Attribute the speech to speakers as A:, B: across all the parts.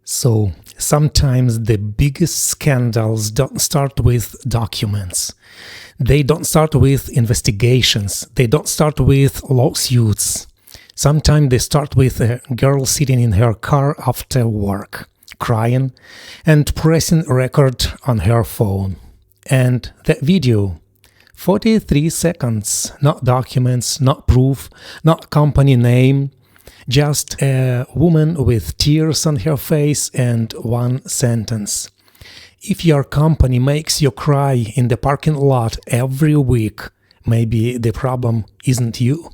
A: So sometimes the biggest scandals don't start with documents. They don't start with investigations. They don't start with lawsuits. Sometimes they start with a girl sitting in her car after work, crying and pressing record on her phone. And that video, 43 seconds, not documents, not proof, not company name, just a woman with tears on her face and one sentence. If your company makes you cry in the parking lot every week, maybe the problem isn't you.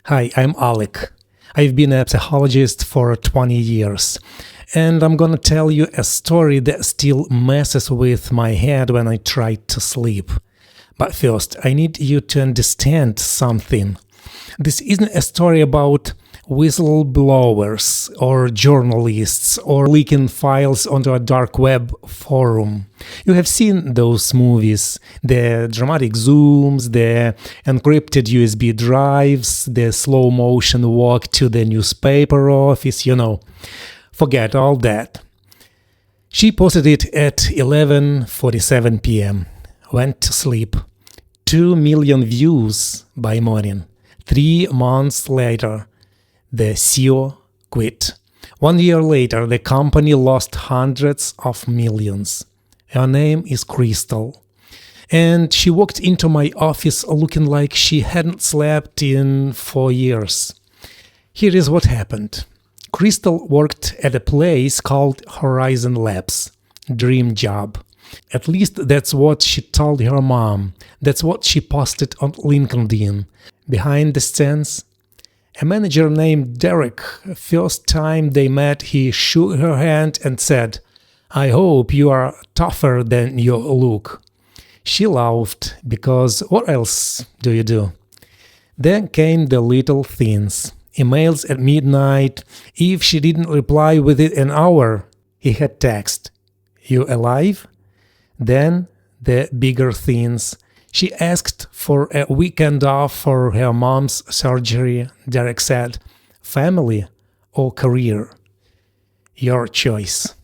A: Hi, I'm Alec. I've been a psychologist for 20 years, and I'm gonna tell you a story that still messes with my head when I try to sleep. But first, I need you to understand something. This isn't a story about whistleblowers or journalists or leaking files onto a dark web forum. You have seen those movies, the dramatic zooms, the encrypted USB drives, the slow motion walk to the newspaper office, Forget all that. She posted it at 11:47 p.m. Went to sleep. 2 million views by morning. 3 months later, the CEO quit. 1 year later, the company lost hundreds of millions. Her name is Crystal. And she walked into my office looking like she hadn't slept in 4 years. Here is what happened. Crystal worked at a place called Horizon Labs. Dream job. At least that's what she told her mom. That's what she posted on LinkedIn. Behind the scenes, a manager named Derek, first time they met, he shook her hand and said, "I hope you are tougher than you look." She laughed, because what else do you do? Then came the little things. Emails at midnight. If she didn't reply within an hour, he had text, "You alive?" Then the bigger things. She asked for a weekend off for her mom's surgery. Derek said, "Family or career?" Your choice.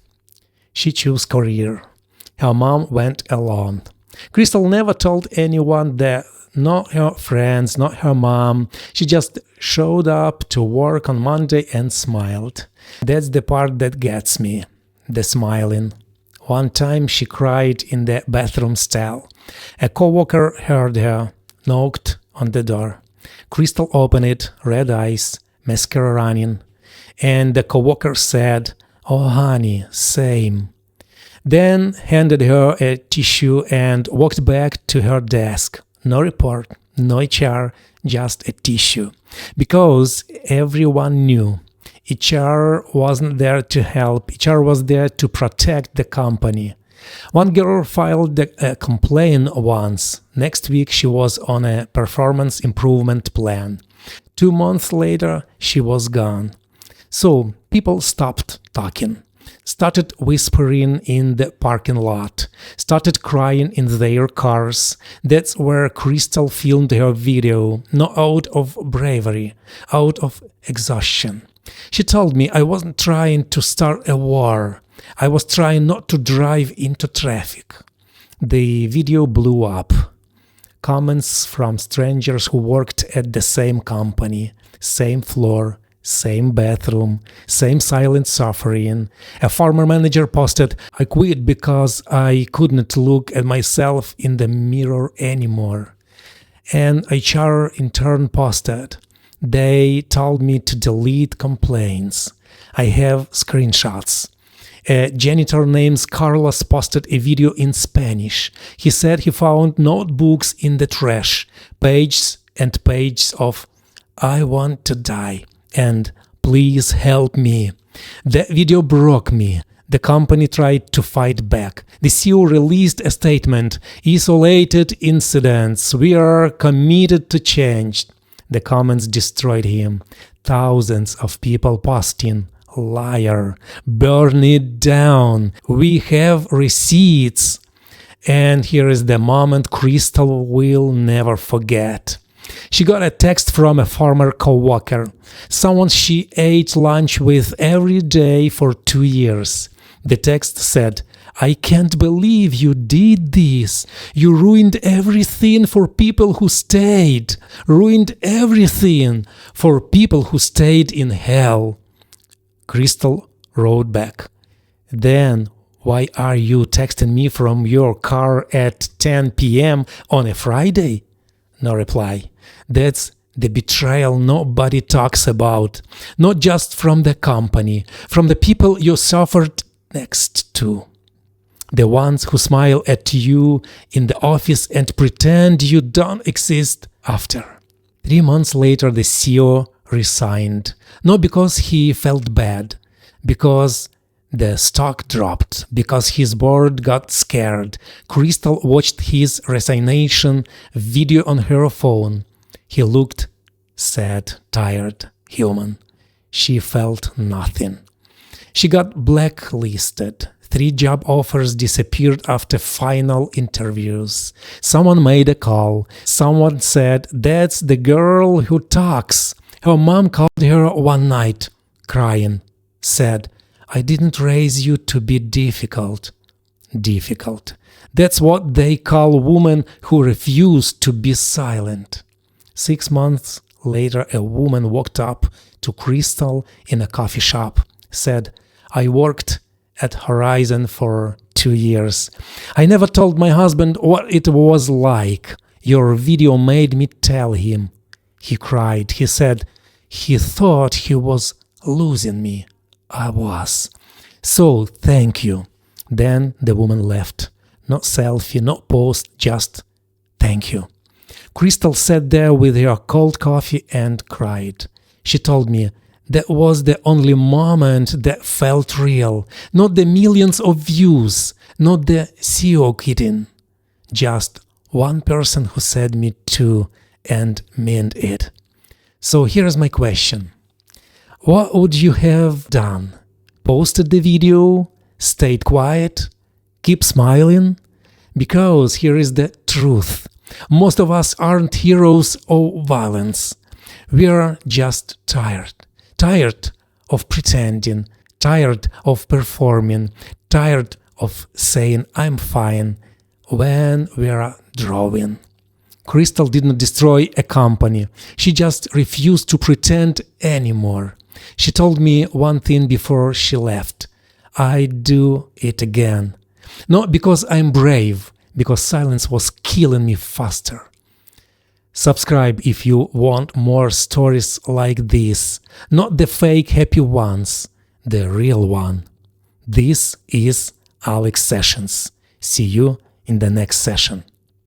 A: She chose career. Her mom went alone. Crystal never told anyone that, not her friends, not her mom. She just showed up to work on Monday and smiled. That's the part that gets me, the smiling. One time she cried in the bathroom stall. A coworker heard her, knocked on the door. Crystal opened it, red eyes, mascara running, and the coworker said, "Oh honey, same." Then handed her a tissue and walked back to her desk. No report, no HR, just a tissue. Because everyone knew. HR wasn't there to help. HR was there to protect the company. One girl filed a complaint once. Next week she was on a performance improvement plan. 2 months later, she was gone. So people stopped talking, started whispering in the parking lot, started crying in their cars. That's where Crystal filmed her video, not out of bravery, out of exhaustion. She told me I wasn't trying to start a war. I was trying not to drive into traffic. The video blew up. Comments from strangers who worked at the same company, same floor, same bathroom, same silent suffering. A former manager posted, "I quit because I couldn't look at myself in the mirror anymore." An HR intern posted, "They told me to delete complaints. I have screenshots." A janitor named Carlos posted a video in Spanish. He said he found notebooks in the trash, pages and pages of "I want to die" and "Please help me." That video broke me. The company tried to fight back. The CEO released a statement, "Isolated incidents. We are committed to change." The comments destroyed him. Thousands of people posting, "Liar, burn it down, we have receipts." And here is the moment Crystal will never forget. She got a text from a former co-worker, someone she ate lunch with every day for 2 years. The text said, "I can't believe you did this. You ruined everything for people who stayed. Ruined everything for people who stayed in hell." Crystal wrote back, "Then why are you texting me from your car at 10 p.m. on a Friday?" No reply. That's the betrayal nobody talks about. Not just from the company, from the people you suffered next to. The ones who smile at you in the office and pretend you don't exist after. 3 months later, the CEO resigned. Not because he felt bad, because the stock dropped, because his board got scared. Crystal watched his resignation video on her phone. He looked sad, tired, human. She felt nothing. She got blacklisted. 3 job offers disappeared after final interviews. Someone made a call. Someone said, "That's the girl who talks." Her mom called her one night, crying, said, "I didn't raise you to be difficult." Difficult. That's what they call women who refuse to be silent. 6 months later, a woman walked up to Crystal in a coffee shop, said, "I worked at Horizon for 2 years. I never told my husband what it was like. Your video made me tell him." He cried. He said he thought he was losing me. I was. "So, thank you." Then the woman left. Not selfie, not post, just "thank you." Crystal sat there with her cold coffee and cried. She told me, "That was the only moment that felt real. Not the millions of views, not the CEO kidding. Just one person who said me too and meant it." So here's my question. What would you have done? Posted the video? Stayed quiet? Keep smiling? Because here is the truth. Most of us aren't heroes of violence. We are just tired. Tired of pretending, tired of performing, tired of saying "I'm fine" when we are drawing. Crystal didn't destroy a company. She just refused to pretend anymore. She told me one thing before she left. "I'd do it again." Not because I'm brave, because silence was killing me faster. Subscribe if you want more stories like this, not the fake happy ones, the real one. This is Alec Sessions. See you in the next session.